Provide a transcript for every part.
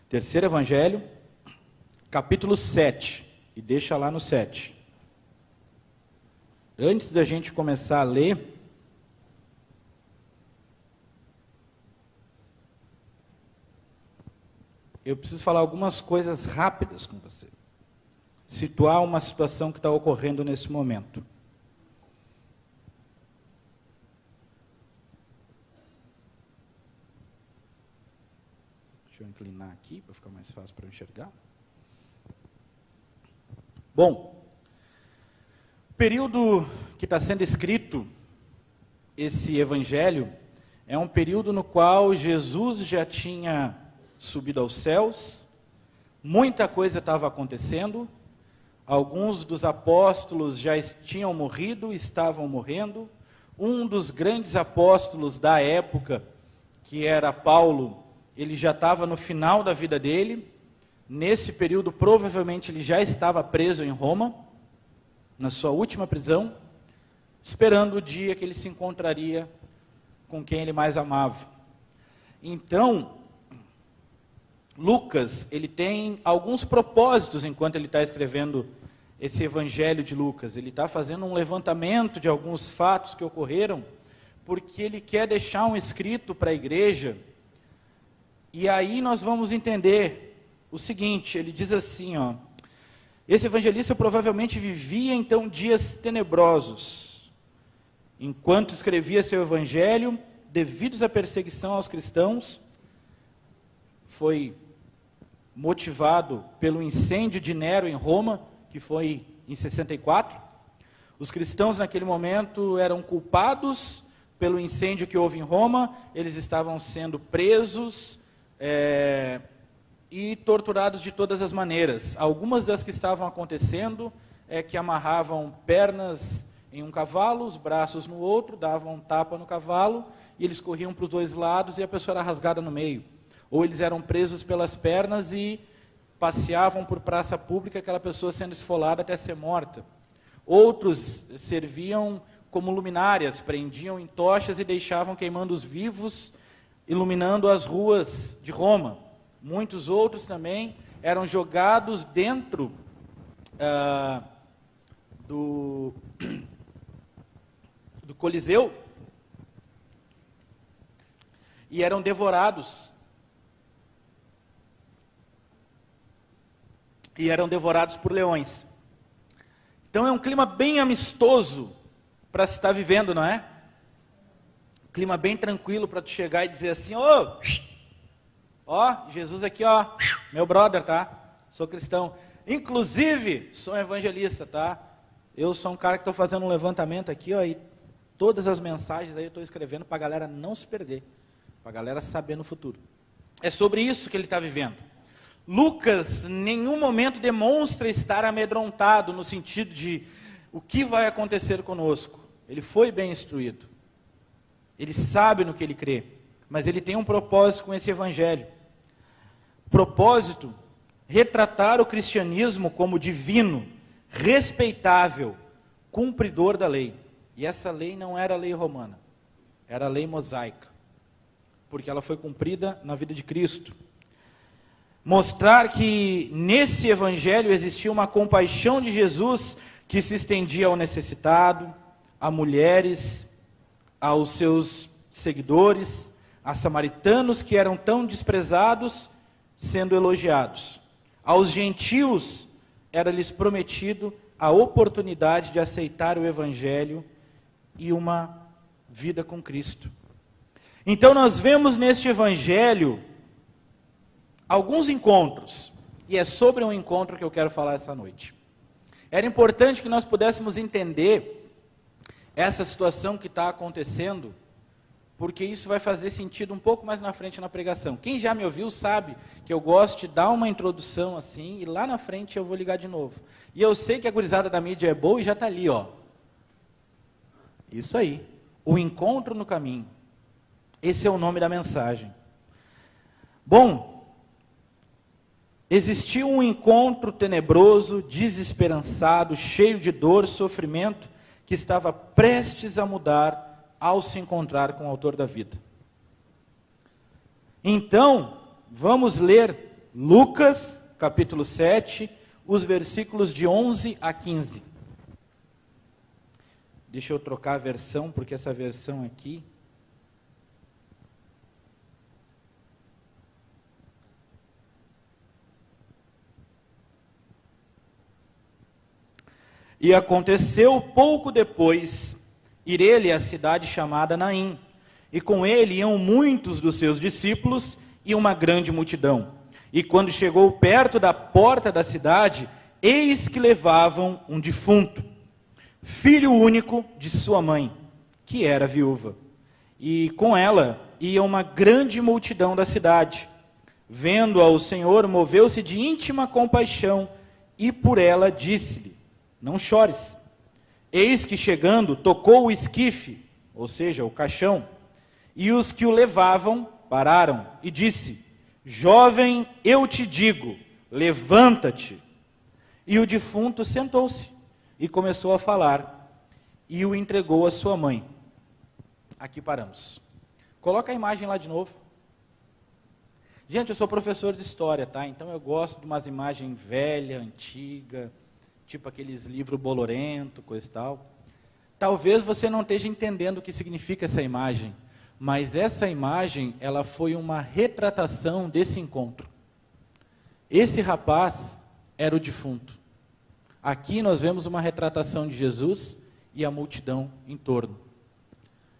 Terceiro Evangelho, capítulo 7, e deixa lá no 7. Antes da gente começar a ler, eu preciso falar algumas coisas rápidas com você. Situar uma situação que está ocorrendo nesse momento. Deixa eu inclinar aqui para ficar mais fácil para eu enxergar. Bom, o período que está sendo escrito, esse evangelho, é um período no qual Jesus já tinha subido aos céus, muita coisa estava acontecendo, alguns dos apóstolos já tinham morrido, estavam morrendo, um dos grandes apóstolos da época, que era Paulo, ele já estava no final da vida dele. Nesse período, provavelmente, ele já estava preso em Roma, na sua última prisão, esperando o dia que ele se encontraria com quem ele mais amava. Então, Lucas, ele tem alguns propósitos enquanto ele está escrevendo esse evangelho de Lucas. Ele está fazendo um levantamento de alguns fatos que ocorreram, porque ele quer deixar um escrito para a igreja. E aí nós vamos entender o seguinte, ele diz assim, esse evangelista provavelmente vivia então dias tenebrosos, enquanto escrevia seu evangelho, devido à perseguição aos cristãos, foi motivado pelo incêndio de Nero em Roma, que foi em 64. Os cristãos naquele momento eram culpados pelo incêndio que houve em Roma, eles estavam sendo presos, e torturados de todas as maneiras. Algumas das que estavam acontecendo é que amarravam pernas em um cavalo, os braços no outro, davam um tapa no cavalo, e eles corriam para os dois lados e a pessoa era rasgada no meio. Ou eles eram presos pelas pernas e passeavam por praça pública, aquela pessoa sendo esfolada até ser morta. Outros serviam como luminárias, prendiam em tochas e deixavam queimando os vivos, iluminando as ruas de Roma. Muitos outros também eram jogados dentro do Coliseu e eram devorados. E eram devorados por leões. Então é um clima bem amistoso para se estar vivendo, não é? Clima bem tranquilo para tu chegar e dizer assim, Jesus aqui, meu brother, tá? Sou cristão. Inclusive, sou um evangelista, tá? Eu sou um cara que estou fazendo um levantamento aqui, e todas as mensagens aí eu estou escrevendo para a galera não se perder, para a galera saber no futuro. É sobre isso que ele está vivendo. Lucas, em nenhum momento demonstra estar amedrontado no sentido de o que vai acontecer conosco. Ele foi bem instruído. Ele sabe no que ele crê, mas ele tem um propósito com esse evangelho. Propósito, retratar o cristianismo como divino, respeitável, cumpridor da lei. E essa lei não era a lei romana, era a lei mosaica, porque ela foi cumprida na vida de Cristo. Mostrar que nesse evangelho existia uma compaixão de Jesus que se estendia ao necessitado, a mulheres, aos seus seguidores, a samaritanos que eram tão desprezados, sendo elogiados. Aos gentios era-lhes prometido a oportunidade de aceitar o evangelho e uma vida com Cristo. Então nós vemos neste evangelho alguns encontros, e é sobre um encontro que eu quero falar essa noite. Era importante que nós pudéssemos entender essa situação que está acontecendo, porque isso vai fazer sentido um pouco mais na frente na pregação. Quem já me ouviu sabe que eu gosto de dar uma introdução assim, e lá na frente eu vou ligar de novo. E eu sei que a gurizada da mídia é boa e já está ali, Isso aí, o encontro no caminho. Esse é o nome da mensagem. Bom, existiu um encontro tenebroso, desesperançado, cheio de dor, sofrimento, que estava prestes a mudar ao se encontrar com o autor da vida. Então, vamos ler Lucas, capítulo 7, os versículos de 11 a 15. Deixa eu trocar a versão, porque essa versão aqui... E aconteceu pouco depois, ir ele à cidade chamada Naim, e com ele iam muitos dos seus discípulos e uma grande multidão. E quando chegou perto da porta da cidade, eis que levavam um defunto, filho único de sua mãe, que era viúva. E com ela ia uma grande multidão da cidade. Vendo-a o Senhor, moveu-se de íntima compaixão, e por ela disse-lhe: não chores. Eis que chegando, tocou o esquife, ou seja, o caixão, e os que o levavam pararam, e disse: jovem, eu te digo, levanta-te. E o defunto sentou-se, e começou a falar, e o entregou à sua mãe. Aqui paramos. Coloca a imagem lá de novo. Gente, eu sou professor de história, tá? Então eu gosto de umas imagens velhas, antigas, tipo aqueles livros bolorento, coisa e tal. Talvez você não esteja entendendo o que significa essa imagem, mas essa imagem, ela foi uma retratação desse encontro. Esse rapaz era o defunto. Aqui nós vemos uma retratação de Jesus e a multidão em torno.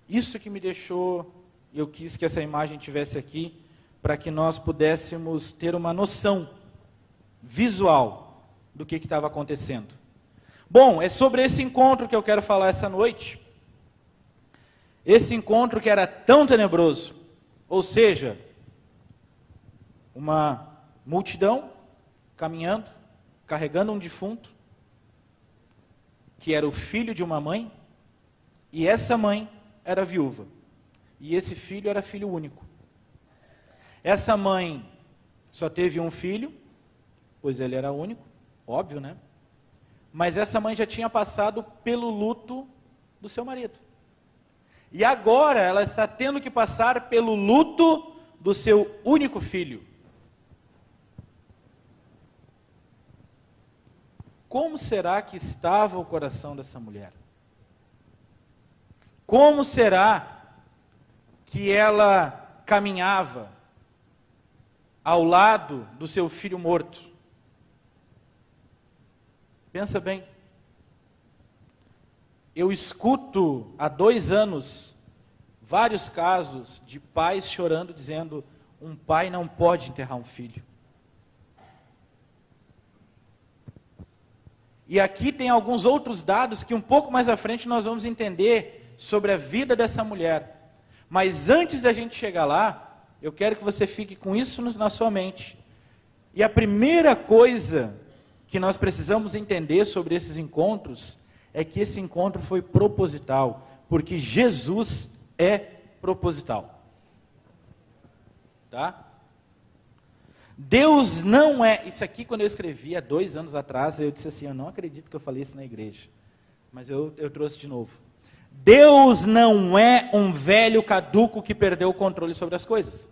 Isso que me deixou, eu quis que essa imagem tivesse aqui, para que nós pudéssemos ter uma noção visual do que estava acontecendo. Bom, é sobre esse encontro que eu quero falar essa noite. Esse encontro que era tão tenebroso, ou seja, uma multidão caminhando, carregando um defunto, que era o filho de uma mãe, e essa mãe era viúva, e esse filho era filho único. Essa mãe só teve um filho, pois ele era único, óbvio, né? Mas essa mãe já tinha passado pelo luto do seu marido. E agora ela está tendo que passar pelo luto do seu único filho. Como será que estava o coração dessa mulher? Como será que ela caminhava ao lado do seu filho morto? Pensa bem. Eu escuto há 2 anos vários casos de pais chorando, dizendo: um pai não pode enterrar um filho. E aqui tem alguns outros dados que um pouco mais à frente nós vamos entender sobre a vida dessa mulher. Mas antes da gente chegar lá, eu quero que você fique com isso na sua mente. E a primeira coisa que nós precisamos entender sobre esses encontros é que esse encontro foi proposital, porque Jesus é proposital. Tá? Deus não é... Isso aqui, quando eu escrevi há 2 anos atrás, eu disse assim: eu não acredito que eu falei isso na igreja. Mas eu trouxe de novo. Deus não é um velho caduco que perdeu o controle sobre as coisas.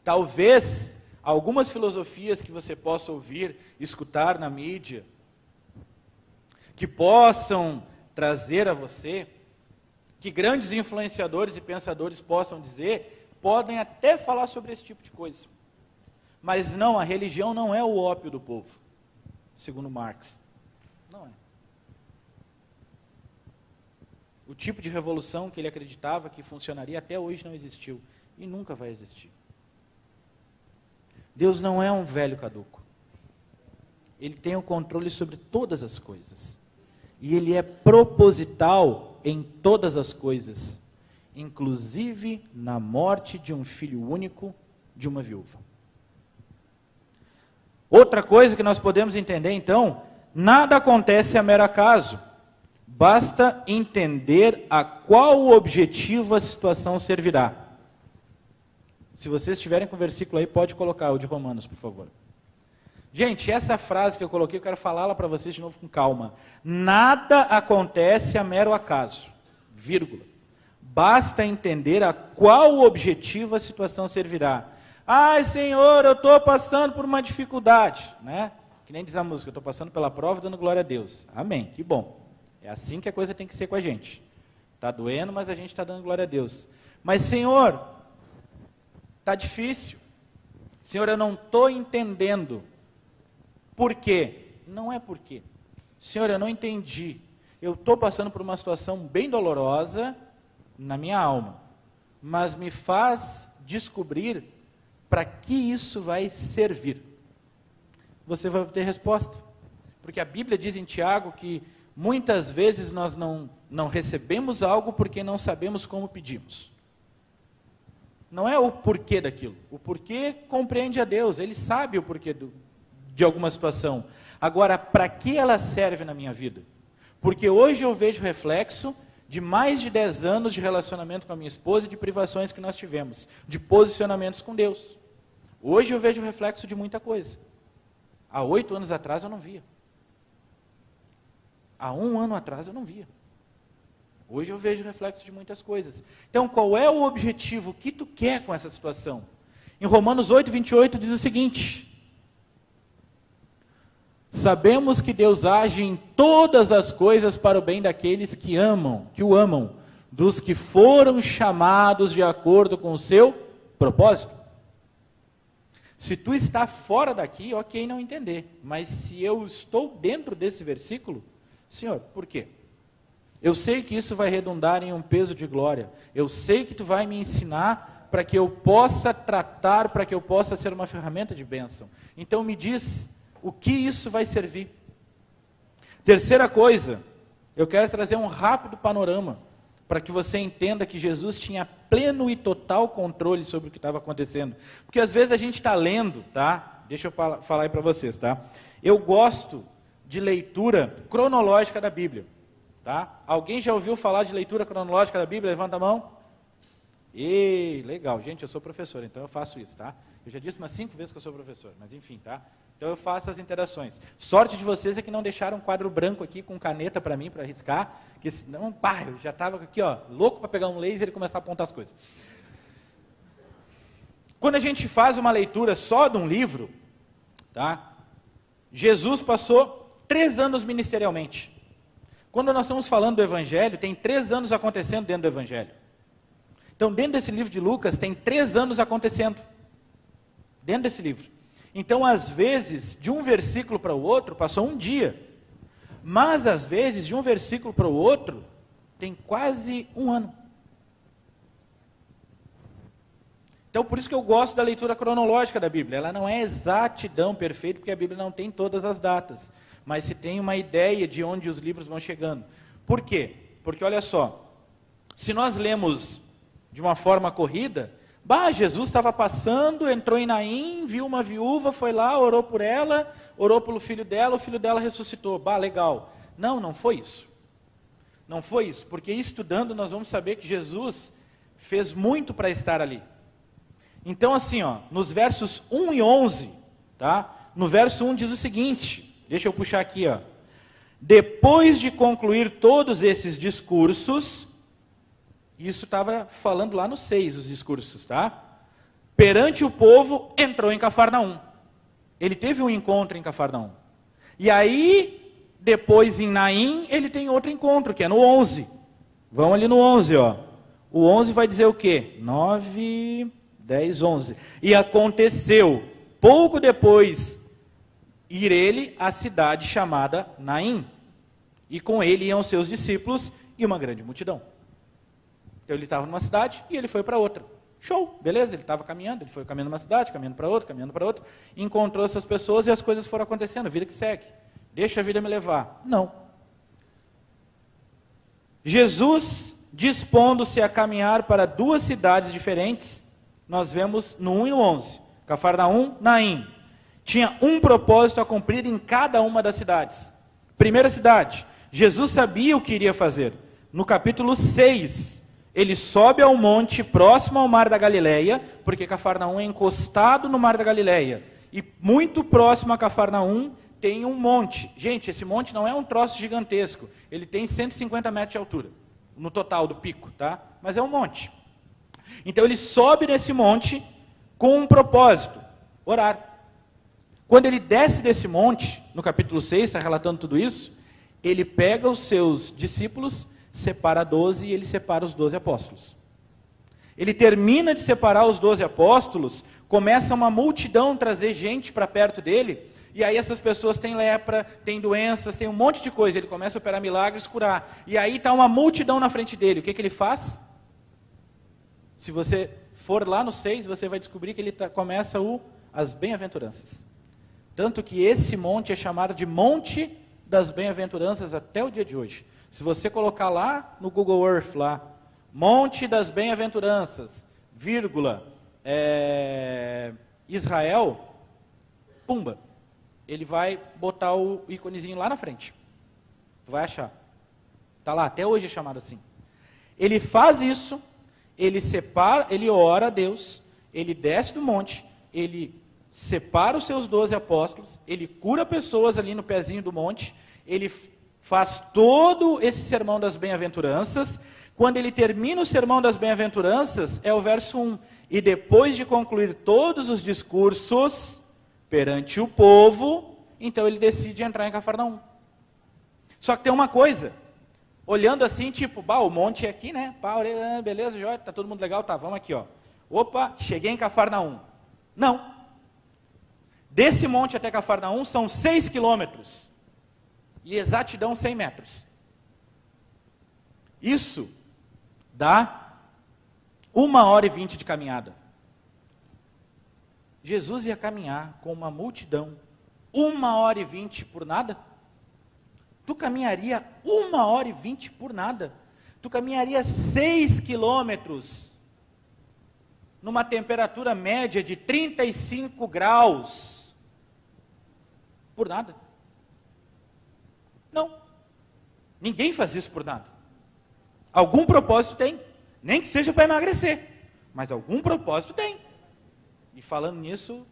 Talvez algumas filosofias que você possa ouvir, escutar na mídia, que possam trazer a você, que grandes influenciadores e pensadores possam dizer, podem até falar sobre esse tipo de coisa. Mas não, a religião não é o ópio do povo, segundo Marx. Não é. O tipo de revolução que ele acreditava que funcionaria até hoje não existiu e nunca vai existir. Deus não é um velho caduco. Ele tem o controle sobre todas as coisas. E ele é proposital em todas as coisas, inclusive na morte de um filho único de uma viúva. Outra coisa que nós podemos entender então, nada acontece a mero acaso. Basta entender a qual objetivo a situação servirá. Se vocês estiverem com o versículo aí, pode colocar o de Romanos, por favor. Gente, essa frase que eu coloquei, eu quero falá-la para vocês de novo com calma. Nada acontece a mero acaso, vírgula. Basta entender a qual objetivo a situação servirá. Ai, Senhor, eu estou passando por uma dificuldade, né? Que nem diz a música, eu estou passando pela prova dando glória a Deus. Amém, que bom. É assim que a coisa tem que ser com a gente. Está doendo, mas a gente está dando glória a Deus. Mas, Senhor, está difícil. Senhor, eu não estou entendendo. Por quê? Não é por quê. Senhor, eu não entendi. Eu estou passando por uma situação bem dolorosa na minha alma. Mas me faz descobrir para que isso vai servir. Você vai ter resposta. Porque a Bíblia diz em Tiago que muitas vezes nós não recebemos algo porque não sabemos como pedimos. Não é o porquê daquilo. O porquê compreende a Deus. Ele sabe o porquê de alguma situação. Agora, para que ela serve na minha vida? Porque hoje eu vejo reflexo de mais de 10 anos de relacionamento com a minha esposa e de privações que nós tivemos, de posicionamentos com Deus. Hoje eu vejo reflexo de muita coisa. Há 8 anos atrás eu não via. Há 1 ano atrás eu não via. Hoje eu vejo reflexo de muitas coisas. Então, qual é o objetivo? O que tu quer com essa situação? Em Romanos 8, 28 diz o seguinte: sabemos que Deus age em todas as coisas para o bem daqueles que o amam, dos que foram chamados de acordo com o seu propósito. Se tu está fora daqui, ok não entender. Mas se eu estou dentro desse versículo, Senhor, por quê? Eu sei que isso vai redundar em um peso de glória. Eu sei que tu vai me ensinar para que eu possa tratar, para que eu possa ser uma ferramenta de bênção. Então me diz o que isso vai servir. Terceira coisa, eu quero trazer um rápido panorama para que você entenda que Jesus tinha pleno e total controle sobre o que estava acontecendo. Porque às vezes a gente está lendo, tá? Deixa eu falar aí para vocês, tá? Eu gosto de leitura cronológica da Bíblia, tá? Alguém já ouviu falar de leitura cronológica da Bíblia? Levanta a mão. Legal, gente, eu sou professor, então eu faço isso, tá? Eu já disse umas 5 vezes que eu sou professor, mas enfim, tá? Então eu faço as interações. Sorte de vocês é que não deixaram um quadro branco aqui com caneta para mim, para riscar, que senão, eu já estava aqui, ó, louco para pegar um laser e começar a apontar as coisas. Quando a gente faz uma leitura só de um livro, tá? Jesus passou 3 anos ministerialmente. Quando nós estamos falando do Evangelho, tem 3 anos acontecendo dentro do Evangelho. Então, dentro desse livro de Lucas, tem 3 anos acontecendo. Dentro desse livro. Então, às vezes, de um versículo para o outro, passou um dia. Mas, às vezes, de um versículo para o outro, tem quase 1 ano. Então, por isso que eu gosto da leitura cronológica da Bíblia. Ela não é exatidão perfeita, porque a Bíblia não tem todas as datas. Mas se tem uma ideia de onde os livros vão chegando. Por quê? Porque, olha só, se nós lemos de uma forma corrida, Jesus estava passando, entrou em Naim, viu uma viúva, foi lá, orou por ela, orou pelo filho dela, o filho dela ressuscitou. Legal. Não foi isso. Não foi isso, porque estudando nós vamos saber que Jesus fez muito para estar ali. Então assim, ó, nos versos 1 e 11, tá? No verso 1 diz o seguinte, deixa eu puxar aqui, ó. Depois de concluir todos esses discursos, isso estava falando lá no 6, os discursos, tá? Perante o povo, entrou em Cafarnaum. Ele teve um encontro em Cafarnaum. E aí, depois em Naim, ele tem outro encontro, que é no 11. Vamos ali no 11, ó. O 11 vai dizer o quê? 9, 10, 11. E aconteceu, pouco depois, ir ele à cidade chamada Naim. E com ele iam seus discípulos e uma grande multidão. Então ele estava numa cidade e ele foi para outra. Show, beleza, ele estava caminhando, ele foi caminhando numa cidade, caminhando para outra, encontrou essas pessoas e as coisas foram acontecendo, a vida que segue. Deixa a vida me levar. Não. Jesus, dispondo-se a caminhar para 2 cidades diferentes, nós vemos no 1 e no 11, Cafarnaum, Naim. Tinha um propósito a cumprir em cada uma das cidades. Primeira cidade, Jesus sabia o que iria fazer. No capítulo 6, ele sobe ao monte próximo ao mar da Galileia, porque Cafarnaum é encostado no mar da Galileia. E muito próximo a Cafarnaum tem um monte. Gente, esse monte não é um troço gigantesco. Ele tem 150 metros de altura, no total do pico, tá? Mas é um monte. Então ele sobe nesse monte com um propósito, orar. Quando ele desce desse monte, no capítulo 6, está relatando tudo isso, ele pega os seus discípulos, separa 12 e ele separa os 12 apóstolos. Ele termina de separar os 12 apóstolos, começa uma multidão trazer gente para perto dele, e aí essas pessoas têm lepra, têm doenças, têm um monte de coisa, ele começa a operar milagres, curar. E aí está uma multidão na frente dele, o que ele faz? Se você for lá no 6, você vai descobrir que ele começa as bem-aventuranças. Tanto que esse monte é chamado de Monte das Bem-aventuranças até o dia de hoje. Se você colocar lá no Google Earth, lá, Monte das Bem-aventuranças, vírgula, Israel, pumba, ele vai botar o íconezinho lá na frente. Tu vai achar. Está lá, até hoje é chamado assim. Ele faz isso, ele separa, ele ora a Deus, ele desce do monte, ele separa os seus 12 apóstolos, ele cura pessoas ali no pezinho do monte, ele faz todo esse sermão das bem-aventuranças. Quando ele termina o sermão das bem-aventuranças, é o verso 1. E depois de concluir todos os discursos perante o povo, então ele decide entrar em Cafarnaum. Só que tem uma coisa, olhando assim, tipo, o monte é aqui, né? Beleza, Jorge, tá todo mundo legal? Tá, vamos aqui, ó. Opa, cheguei em Cafarnaum. Não. Desse monte até Cafarnaum são 6 quilômetros. E exatidão 100 metros. Isso dá 1h20 de caminhada. Jesus ia caminhar com uma multidão 1h20 por nada? Tu caminharia 1h20 por nada? Tu caminharia 6 quilômetros numa temperatura média de 35 graus por nada? Não. Ninguém faz isso por nada. Algum propósito tem. Nem que seja para emagrecer. Mas algum propósito tem. E falando nisso,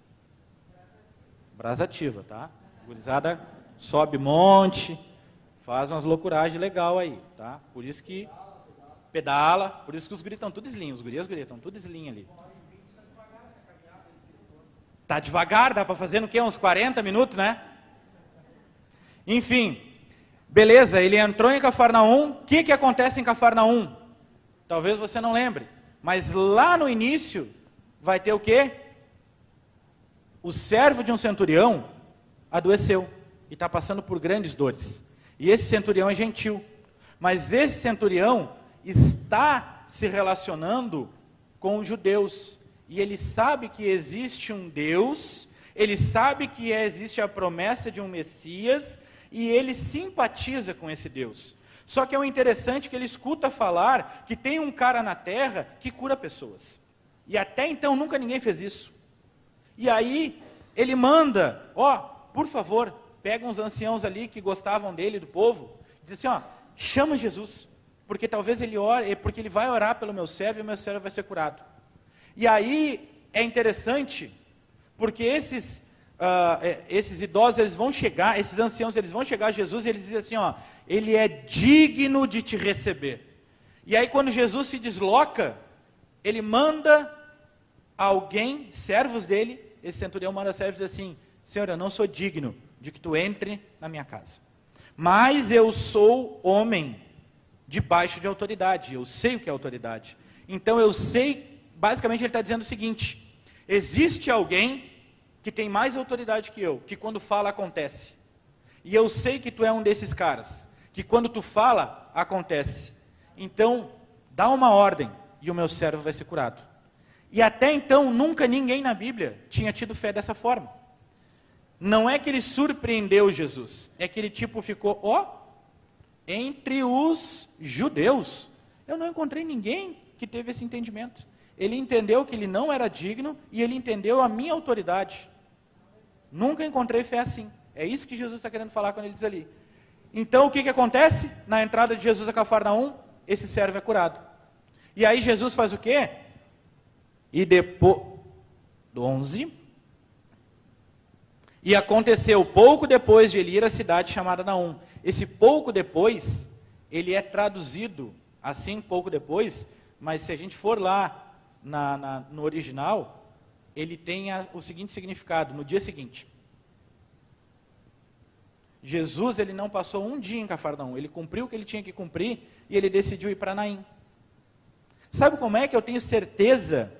brasa ativa, tá? Gurizada sobe monte, faz umas loucuragens legal aí, tá? Por isso que pedala, por isso que os guris estão tudo slim, os guris estão tudo slim ali. Tá devagar, dá para fazer no quê? Uns 40 minutos, né? Enfim, beleza, ele entrou em Cafarnaum. O que acontece em Cafarnaum? Talvez você não lembre, mas lá no início vai ter o quê? O servo de um centurião adoeceu e está passando por grandes dores. E esse centurião é gentil, mas esse centurião está se relacionando com os judeus. E ele sabe que existe um Deus, ele sabe que existe a promessa de um Messias, e ele simpatiza com esse Deus. Só que é o interessante que ele escuta falar que tem um cara na terra que cura pessoas. E até então nunca ninguém fez isso. E aí ele manda, por favor, pega uns anciãos ali que gostavam dele, do povo, diz assim, chama Jesus, porque talvez ele ore, porque ele vai orar pelo meu servo e o meu servo vai ser curado. E aí é interessante, porque esses idosos, eles vão chegar, esses anciãos, eles vão chegar a Jesus e eles dizem assim, ele é digno de te receber. E aí quando Jesus se desloca, ele manda alguém, servos dele, esse centurião manda servos e diz assim, Senhor, eu não sou digno de que tu entre na minha casa, mas eu sou homem debaixo de autoridade, eu sei o que é autoridade. Então eu sei, basicamente ele está dizendo o seguinte, existe alguém que tem mais autoridade que eu, que quando fala acontece. E eu sei que tu é um desses caras, que quando tu fala, acontece. Então, dá uma ordem e o meu servo vai ser curado. E até então, nunca ninguém na Bíblia tinha tido fé dessa forma. Não é que ele surpreendeu Jesus, é que ele ficou, entre os judeus. Eu não encontrei ninguém que teve esse entendimento. Ele entendeu que ele não era digno e ele entendeu a minha autoridade. Nunca encontrei fé assim. É isso que Jesus está querendo falar quando ele diz ali. Então o que acontece? Na entrada de Jesus a Cafarnaum, esse servo é curado. E aí Jesus faz o quê? E depois, 11, e aconteceu pouco depois de ele ir à cidade chamada Naum. Esse pouco depois, ele é traduzido assim pouco depois, mas se a gente for lá no original, ele tem o seguinte significado: no dia seguinte. Jesus, ele não passou um dia em Cafarnaum, ele cumpriu o que ele tinha que cumprir e ele decidiu ir para Naim. Sabe como é que eu tenho certeza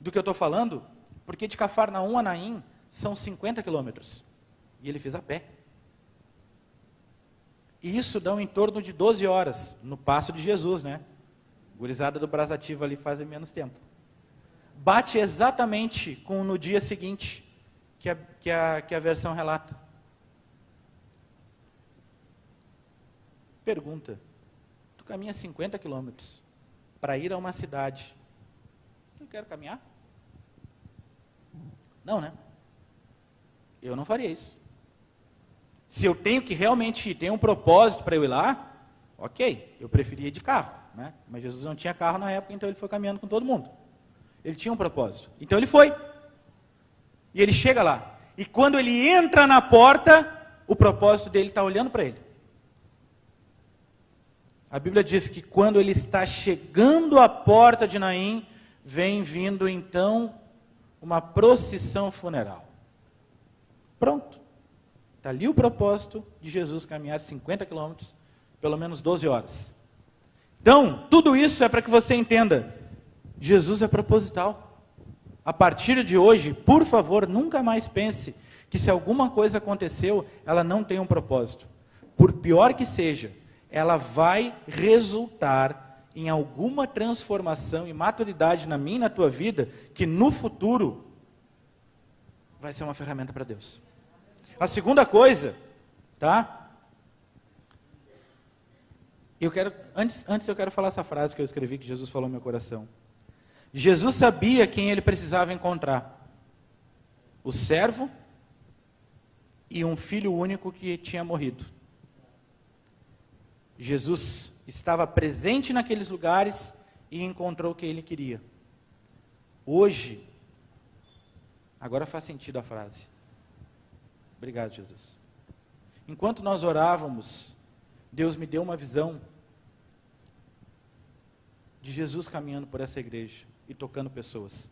do que eu estou falando? Porque de Cafarnaum a Naim são 50 quilômetros e ele fez a pé. E isso dá em torno de 12 horas, no passo de Jesus, né? Gurizada do Brasativo ali fazem menos tempo. Bate exatamente com no dia seguinte, que a versão relata. Pergunta: tu caminha 50 quilômetros para ir a uma cidade, eu quero caminhar? Não, né? Eu não faria isso. Se eu tenho que realmente ir, tem um propósito para eu ir lá, ok, eu preferia ir de carro, né? Mas Jesus não tinha carro na época, então ele foi caminhando com todo mundo. Ele tinha um propósito, então ele foi. E ele chega lá, e quando ele entra na porta, o propósito dele está olhando para ele. A Bíblia diz que quando ele está chegando à porta de Naim, vem vindo então uma procissão funeral. Pronto. Está ali o propósito de Jesus caminhar 50 quilômetros, pelo menos 12 horas. Então, tudo isso é para que você entenda, Jesus é proposital. A partir de hoje, por favor, nunca mais pense que se alguma coisa aconteceu, ela não tem um propósito. Por pior que seja, ela vai resultar em alguma transformação e maturidade na minha e na tua vida, que no futuro vai ser uma ferramenta para Deus. A segunda coisa, tá? Antes eu quero falar essa frase que eu escrevi, que Jesus falou no meu coração. Jesus sabia quem ele precisava encontrar: o servo e um filho único que tinha morrido. Jesus estava presente naqueles lugares e encontrou o que ele queria. Hoje, agora faz sentido a frase. Obrigado, Jesus. Enquanto nós orávamos, Deus me deu uma visão de Jesus caminhando por essa igreja e tocando pessoas.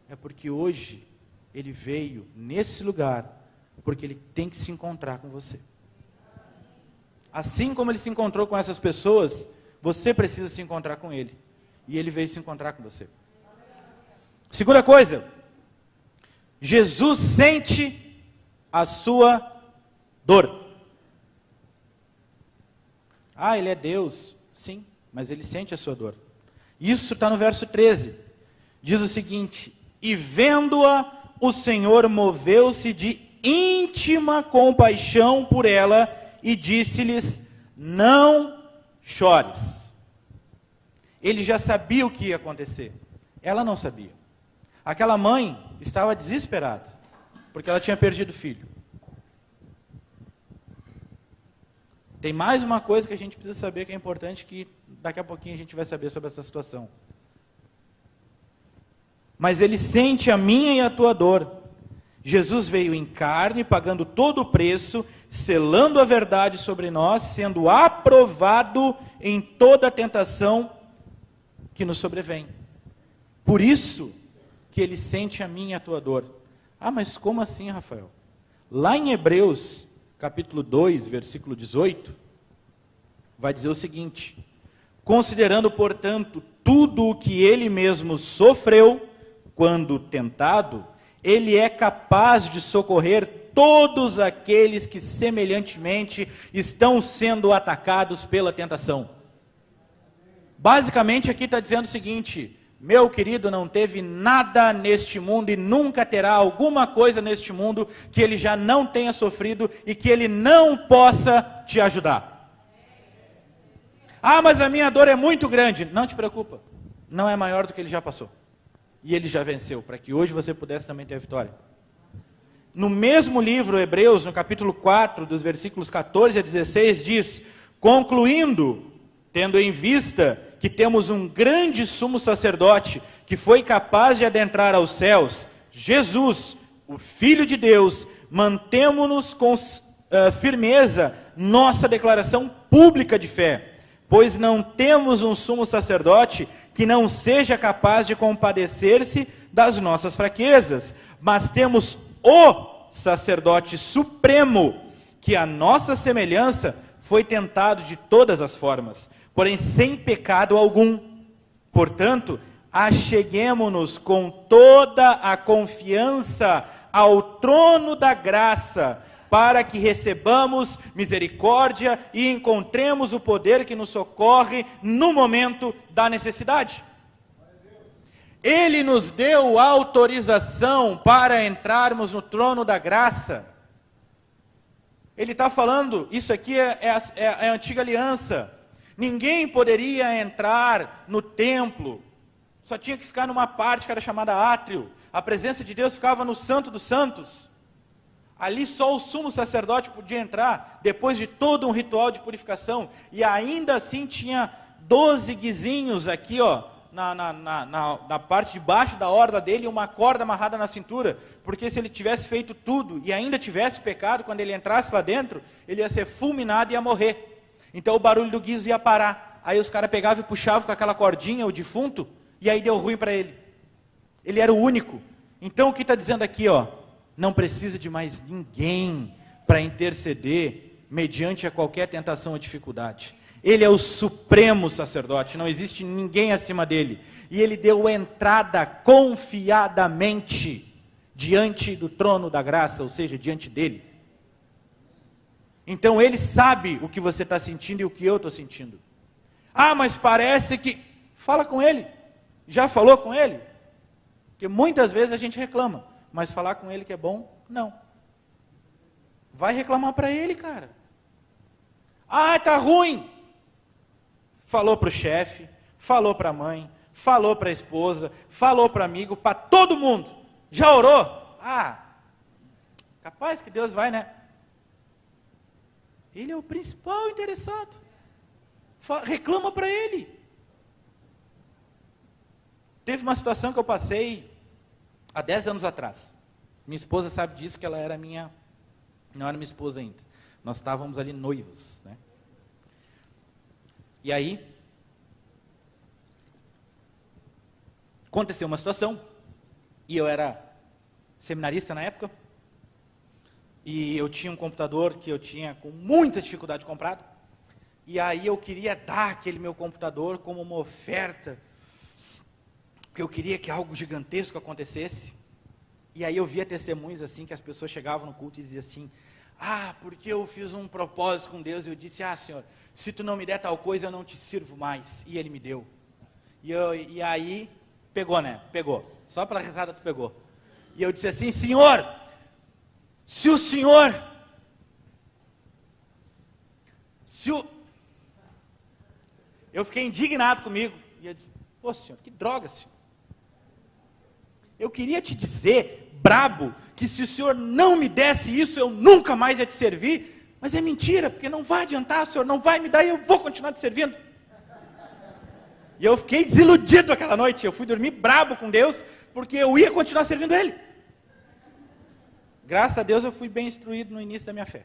É porque hoje ele veio nesse lugar, porque ele tem que se encontrar com você. Assim como ele se encontrou com essas pessoas, você precisa se encontrar com ele. E ele veio se encontrar com você. Segunda coisa, Jesus sente a sua dor. Ah, ele é Deus. Sim, mas ele sente a sua dor. Isso está no verso 13. Diz o seguinte: e vendo-a, o Senhor moveu-se de íntima compaixão por ela e disse-lhes: não chores. Ele já sabia o que ia acontecer. Ela não sabia. Aquela mãe estava desesperada, porque ela tinha perdido o filho. Tem mais uma coisa que a gente precisa saber, que é importante, que daqui a pouquinho a gente vai saber sobre essa situação. Mas ele sente a minha e a tua dor. Jesus veio em carne, pagando todo o preço, selando a verdade sobre nós, sendo aprovado em toda a tentação que nos sobrevém. Por isso que ele sente a minha e a tua dor. Ah, mas como assim, Rafael? Lá em Hebreus, capítulo 2, versículo 18, vai dizer o seguinte: considerando, portanto, tudo o que ele mesmo sofreu, quando tentado, ele é capaz de socorrer todos aqueles que semelhantemente estão sendo atacados pela tentação. Basicamente aqui está dizendo o seguinte: meu querido, não teve nada neste mundo e nunca terá alguma coisa neste mundo que ele já não tenha sofrido e que ele não possa te ajudar. Ah, mas a minha dor é muito grande. Não te preocupa, não é maior do que ele já passou. E ele já venceu, para que hoje você pudesse também ter a vitória. No mesmo livro, Hebreus, no capítulo 4, dos versículos 14 a 16, diz: concluindo, tendo em vista que temos um grande sumo sacerdote, que foi capaz de adentrar aos céus, Jesus, o Filho de Deus, mantemo-nos com firmeza nossa declaração pública de fé, pois não temos um sumo sacerdote que não seja capaz de compadecer-se das nossas fraquezas, mas temos o sacerdote supremo, que a nossa semelhança foi tentado de todas as formas, porém sem pecado algum. Portanto, acheguemo-nos com toda a confiança ao trono da graça, para que recebamos misericórdia e encontremos o poder que nos socorre no momento da necessidade. Ele nos deu autorização para entrarmos no trono da graça. Ele está falando, isso aqui é a antiga aliança. Ninguém poderia entrar no templo, só tinha que ficar numa parte que era chamada átrio. A presença de Deus ficava no Santo dos Santos. Ali só o sumo sacerdote podia entrar, depois de todo um ritual de purificação. E ainda assim tinha 12 guizinhos aqui, ó, na parte de baixo da orla dele, e uma corda amarrada na cintura. Porque se ele tivesse feito tudo e ainda tivesse pecado, quando ele entrasse lá dentro, ele ia ser fulminado e ia morrer. Então o barulho do guizo ia parar. Aí os caras pegavam e puxavam com aquela cordinha, o defunto, e aí deu ruim para ele. Ele era o único. Então o que está dizendo aqui, ó? Não precisa de mais ninguém para interceder mediante a qualquer tentação ou dificuldade. Ele é o supremo sacerdote, não existe ninguém acima dele. E ele deu entrada confiadamente diante do trono da graça, ou seja, diante dele. Então ele sabe o que você está sentindo e o que eu estou sentindo. Ah, mas parece que... Fala com ele. Já falou com ele? Porque muitas vezes a gente reclama. Mas falar com ele que é bom, não. Vai reclamar para ele, cara. Ah, tá ruim. Falou para o chefe, falou para a mãe, falou para a esposa, falou para amigo, para todo mundo. Já orou? Ah, capaz que Deus vai, né? Ele é o principal interessado. Reclama para ele. Teve uma situação que eu passei há 10 anos atrás. Minha esposa sabe disso, que ela era não era minha esposa ainda. Nós estávamos ali noivos, né? E aí, aconteceu uma situação, e eu era seminarista na época, e eu tinha um computador que eu tinha com muita dificuldade comprado, e aí eu queria dar aquele meu computador como uma oferta, porque eu queria que algo gigantesco acontecesse. E aí eu via testemunhos assim, que as pessoas chegavam no culto e diziam assim: ah, porque eu fiz um propósito com Deus, e eu disse: ah, Senhor, se tu não me der tal coisa, eu não te sirvo mais. E Ele me deu. E aí, pegou, né? Pegou. Só pela risada tu pegou. E eu disse assim: Senhor, se o Senhor... Eu fiquei indignado comigo. E eu disse: pô, Senhor, que droga, Senhor. Eu queria te dizer, brabo, que se o Senhor não me desse isso, eu nunca mais ia te servir. Mas é mentira, porque não vai adiantar, o Senhor não vai me dar e eu vou continuar te servindo. E eu fiquei desiludido aquela noite. Eu fui dormir brabo com Deus, porque eu ia continuar servindo Ele. Graças a Deus eu fui bem instruído no início da minha fé.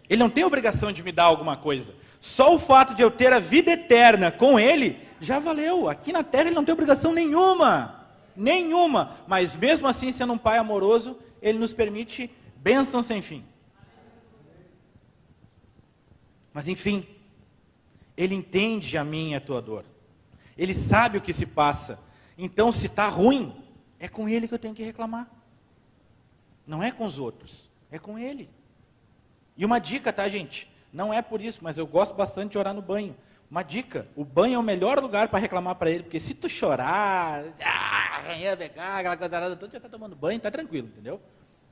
Ele não tem obrigação de me dar alguma coisa. Só o fato de eu ter a vida eterna com Ele, já valeu. Aqui na terra Ele não tem obrigação nenhuma. Nenhuma. Mas mesmo assim, sendo um Pai amoroso, Ele nos permite bênção sem fim. Mas enfim, Ele entende a minha e a tua dor. Ele sabe o que se passa. Então, se está ruim, é com Ele que eu tenho que reclamar. Não é com os outros, é com Ele. E uma dica, tá, gente? Não é por isso, mas eu gosto bastante de orar no banho. Uma dica: o banho é o melhor lugar para reclamar para Ele, porque se tu chorar, aquela coisa toda, já está tomando banho, está tranquilo, entendeu?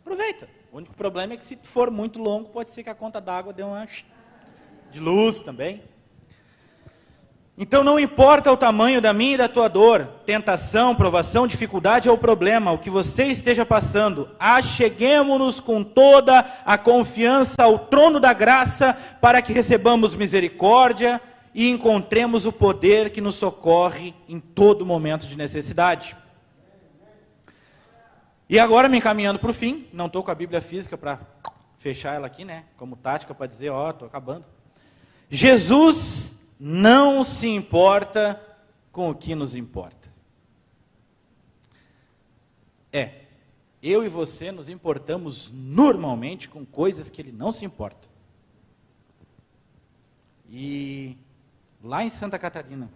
Aproveita. O único problema é que se for muito longo, pode ser que a conta d'água dê uma de luz também. Então não importa o tamanho da minha e da tua dor, tentação, provação, dificuldade ou problema, o que você esteja passando, acheguemo-nos com toda a confiança ao trono da graça, para que recebamos misericórdia e encontremos o poder que nos socorre em todo momento de necessidade. E agora, me encaminhando para o fim, não estou com a Bíblia física para fechar ela aqui, né? Como tática para dizer, ó, estou acabando. Jesus não se importa com o que nos importa. Eu e você nos importamos normalmente com coisas que ele não se importa. E lá em Santa Catarina,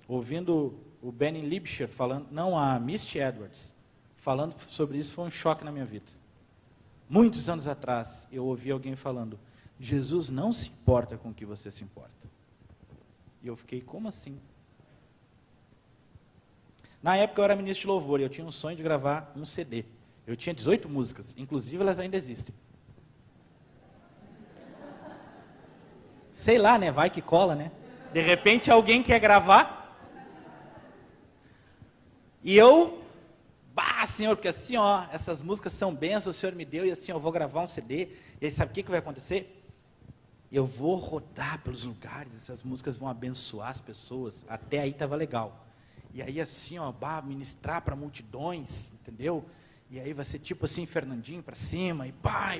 ouvindo o Benny Liebscher falando, não, a Misty Edwards, falando sobre isso, foi um choque na minha vida. Muitos anos atrás, eu ouvi alguém falando, Jesus não se importa com o que você se importa. E eu fiquei, como assim? Na época eu era ministro de louvor e eu tinha um sonho de gravar um CD. Eu tinha 18 músicas, inclusive elas ainda existem. Sei lá, né? Vai que cola, né? De repente alguém quer gravar. E eu, Senhor, porque assim, ó, essas músicas são bênçãos, o Senhor me deu, e assim, eu vou gravar um CD, e aí sabe o que vai acontecer? Eu vou rodar pelos lugares, essas músicas vão abençoar as pessoas, até aí estava legal. E aí assim, ó, ministrar para multidões, entendeu? E aí vai ser tipo assim, Fernandinho para cima, e pá.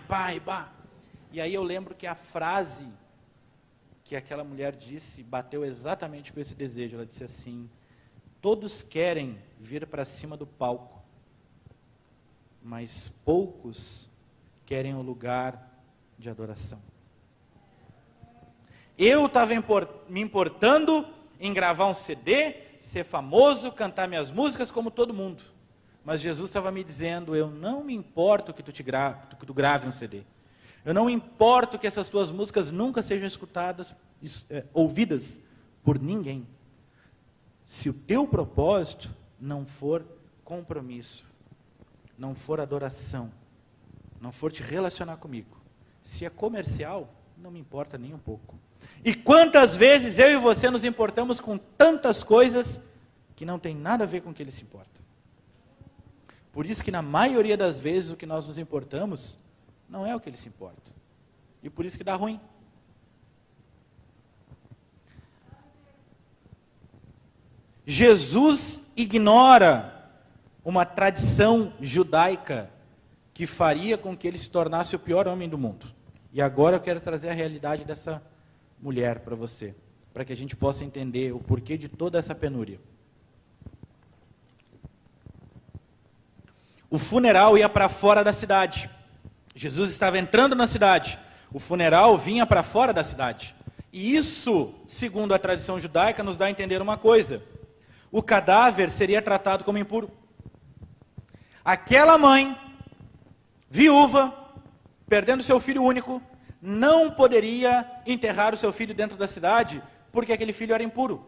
E aí eu lembro que a frase que aquela mulher disse, bateu exatamente com esse desejo, ela disse assim, todos querem vir para cima do palco, mas poucos querem o lugar de adoração. Eu estava me importando em gravar um CD, ser famoso, cantar minhas músicas como todo mundo. Mas Jesus estava me dizendo, eu não me importo que tu grave um CD. Eu não me importo que essas tuas músicas nunca sejam escutadas, ouvidas por ninguém. Se o teu propósito não for compromisso, não for adoração, não for te relacionar comigo, se é comercial, não me importa nem um pouco. E quantas vezes eu e você nos importamos com tantas coisas que não tem nada a ver com o que ele se importa. Por isso que na maioria das vezes o que nós nos importamos não é o que ele se importa. E por isso que dá ruim. Jesus ignora uma tradição judaica que faria com que ele se tornasse o pior homem do mundo. E agora eu quero trazer a realidade dessa mulher para você, para que a gente possa entender o porquê de toda essa penúria. O funeral ia para fora da cidade. Jesus estava entrando na cidade. O funeral vinha para fora da cidade. E isso, segundo a tradição judaica, nos dá a entender uma coisa. O cadáver seria tratado como impuro. Aquela mãe, viúva, perdendo seu filho único, não poderia enterrar o seu filho dentro da cidade, porque aquele filho era impuro.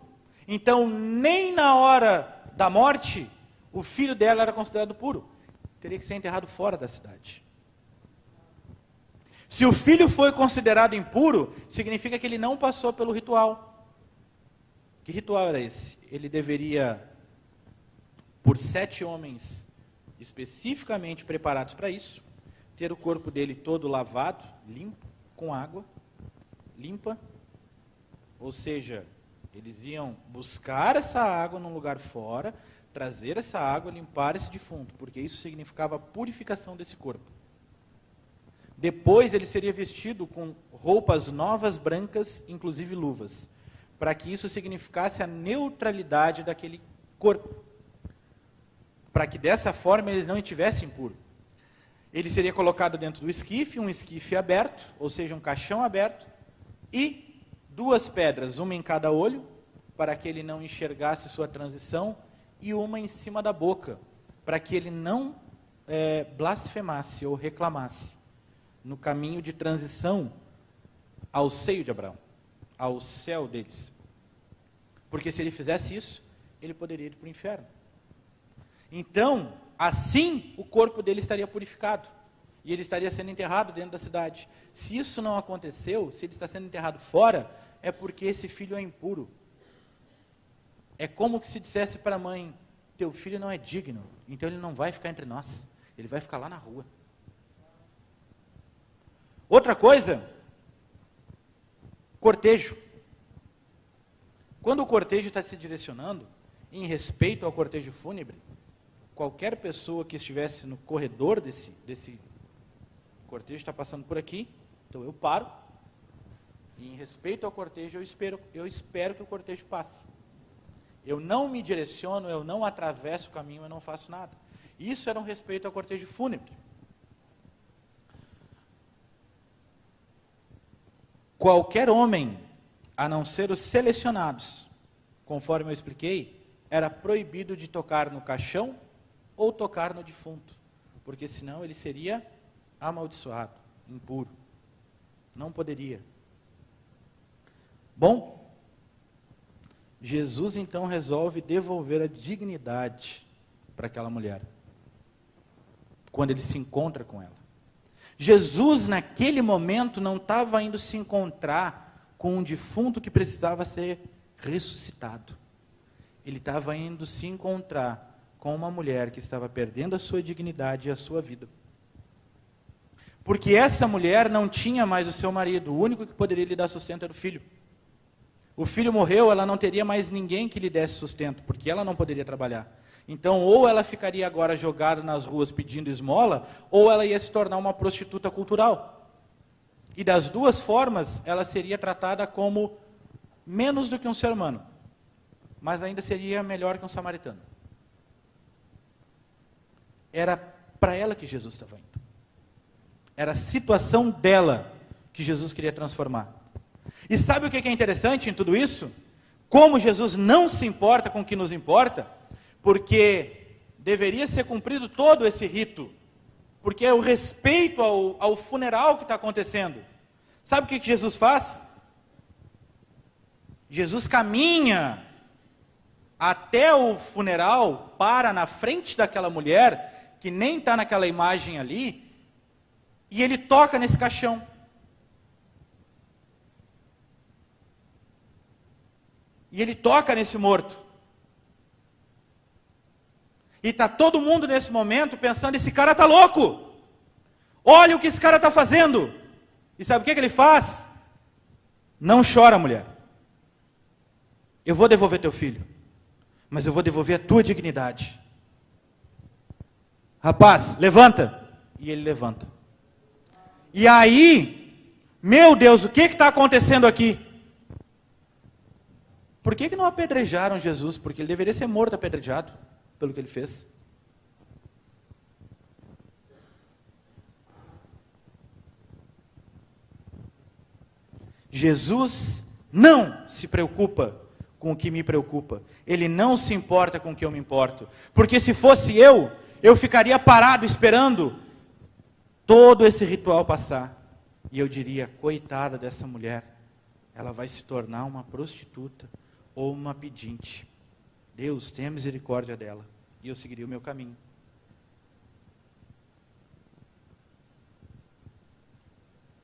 Então, nem na hora da morte, o filho dela era considerado puro. Teria que ser enterrado fora da cidade. Se o filho foi considerado impuro, significa que ele não passou pelo ritual. Que ritual era esse? Ele deveria, por 7 homens especificamente preparados para isso, ter o corpo dele todo lavado, limpo, com água limpa, ou seja, eles iam buscar essa água num lugar fora, trazer essa água, limpar esse defunto, porque isso significava a purificação desse corpo. Depois ele seria vestido com roupas novas, brancas, inclusive luvas, para que isso significasse a neutralidade daquele corpo, para que dessa forma eles não estivessem impuros. Ele seria colocado dentro do esquife, um esquife aberto, ou seja, um caixão aberto, e 2 pedras, uma em cada olho, para que ele não enxergasse sua transição, e uma em cima da boca, para que ele não blasfemasse ou reclamasse no caminho de transição ao seio de Abraão, ao céu deles. Porque se ele fizesse isso, ele poderia ir para o inferno. Então, assim, o corpo dele estaria purificado. E ele estaria sendo enterrado dentro da cidade. Se isso não aconteceu, se ele está sendo enterrado fora, é porque esse filho é impuro. É como que se dissesse para a mãe, teu filho não é digno, então ele não vai ficar entre nós. Ele vai ficar lá na rua. Outra coisa, cortejo. Quando o cortejo está se direcionando, em respeito ao cortejo fúnebre, qualquer pessoa que estivesse no corredor desse cortejo está passando por aqui, então eu paro, e em respeito ao cortejo eu espero que o cortejo passe. Eu não me direciono, eu não atravesso o caminho, eu não faço nada. Isso era um respeito ao cortejo fúnebre. Qualquer homem, a não ser os selecionados, conforme eu expliquei, era proibido de tocar no caixão ou tocar no defunto, porque senão ele seria amaldiçoado, impuro. Não poderia. Bom, Jesus então resolve devolver a dignidade para aquela mulher, quando ele se encontra com ela. Jesus, naquele momento, não estava indo se encontrar com um defunto que precisava ser ressuscitado. Ele estava indo se encontrar com uma mulher que estava perdendo a sua dignidade e a sua vida. Porque essa mulher não tinha mais o seu marido, o único que poderia lhe dar sustento era o filho. O filho morreu, ela não teria mais ninguém que lhe desse sustento, porque ela não poderia trabalhar. Então, ou ela ficaria agora jogada nas ruas pedindo esmola, ou ela ia se tornar uma prostituta cultural. E das duas formas, ela seria tratada como menos do que um ser humano, mas ainda seria melhor que um samaritano. Era para ela que Jesus estava indo. Era a situação dela que Jesus queria transformar. E sabe o que é interessante em tudo isso? Como Jesus não se importa com o que nos importa, porque deveria ser cumprido todo esse rito, porque é o respeito ao funeral que está acontecendo. Sabe o que Jesus faz? Jesus caminha até o funeral, para na frente daquela mulher, que nem está naquela imagem ali, e ele toca nesse caixão. E ele toca nesse morto. E está todo mundo nesse momento pensando, esse cara está louco. Olha o que esse cara está fazendo. E sabe o que ele faz? Não chora, mulher. Eu vou devolver teu filho. Mas eu vou devolver a tua dignidade. Rapaz, levanta. E ele levanta. E aí, meu Deus, o que está acontecendo aqui? Por que não apedrejaram Jesus? Porque ele deveria ser morto apedrejado, pelo que ele fez. Jesus não se preocupa com o que me preocupa. Ele não se importa com o que eu me importo. Porque se fosse eu ficaria parado esperando todo esse ritual passar. E eu diria, coitada dessa mulher, ela vai se tornar uma prostituta ou uma pedinte. Deus, tenha misericórdia dela. E eu seguiria o meu caminho.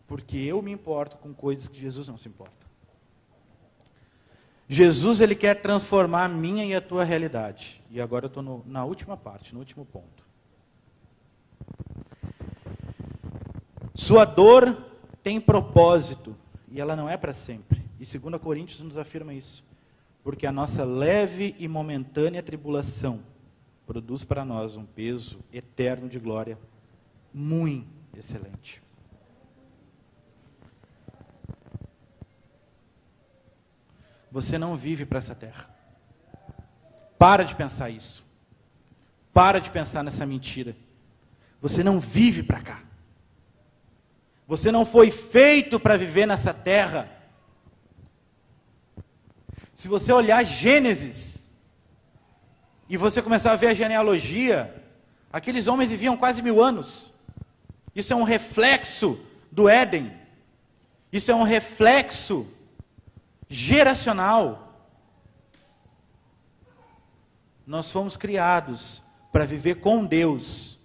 Porque eu me importo com coisas que Jesus não se importa. Jesus, ele quer transformar a minha e a tua realidade. E agora eu estou na última parte, no último ponto. Sua dor tem propósito, e ela não é para sempre. E 2 Coríntios nos afirma isso. Porque a nossa leve e momentânea tribulação produz para nós um peso eterno de glória muito excelente. Você não vive para essa terra. Para de pensar isso. Para de pensar nessa mentira. Você não vive para cá. Você não foi feito para viver nessa terra. Se você olhar Gênesis, e você começar a ver a genealogia, aqueles homens viviam quase 1000 anos. Isso é um reflexo do Éden. Isso é um reflexo geracional. Nós fomos criados para viver com Deus,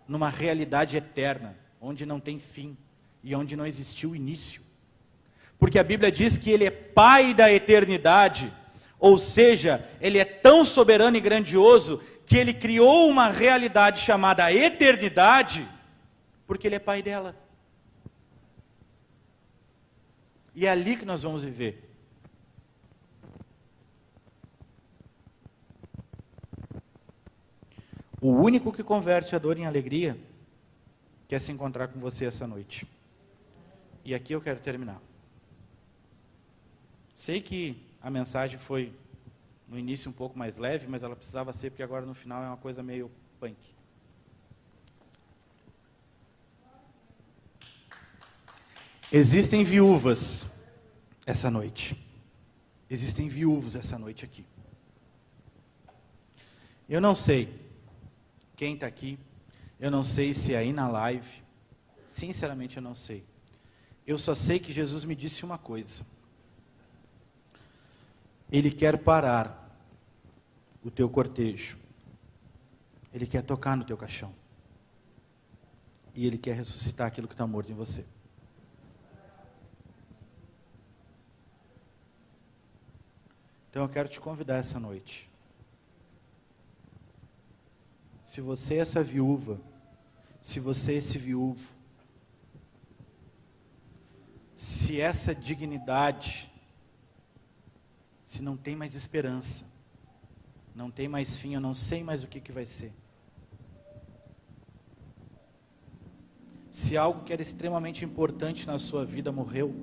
numa realidade eterna, onde não tem fim, e onde não existiu início. Porque a Bíblia diz que Ele é Pai da eternidade, ou seja, Ele é tão soberano e grandioso, que Ele criou uma realidade chamada eternidade, porque Ele é Pai dela. E é ali que nós vamos viver. O único que converte a dor em alegria, quer se encontrar com você essa noite. E aqui eu quero terminar. Sei que a mensagem foi No início um pouco mais leve, mas ela precisava ser, porque agora no final é uma coisa meio punk. Existem viúvas essa noite. Existem viúvos essa noite aqui. Eu não sei quem está aqui. Eu não sei se é aí na live. Sinceramente, eu não sei. Eu só sei que Jesus me disse uma coisa. Ele quer parar o teu cortejo. Ele quer tocar no teu caixão. E Ele quer ressuscitar aquilo que está morto em você. Então eu quero te convidar essa noite. Se você é essa viúva, se você é esse viúvo, se essa dignidade, se não tem mais esperança, não tem mais fim, eu não sei mais o que vai ser. Se algo que era extremamente importante na sua vida morreu,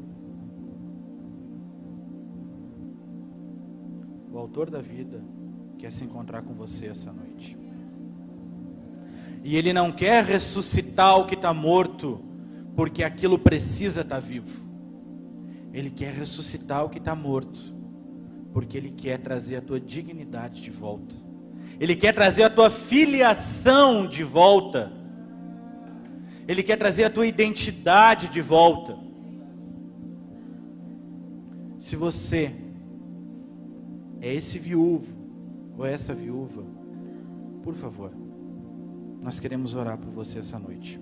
o autor da vida quer se encontrar com você essa noite. E Ele não quer ressuscitar o que está morto, porque aquilo precisa estar vivo. Ele quer ressuscitar o que está morto, porque Ele quer trazer a tua dignidade de volta. Ele quer trazer a tua filiação de volta. Ele quer trazer a tua identidade de volta. Se você é esse viúvo ou essa viúva, por favor, nós queremos orar por você essa noite.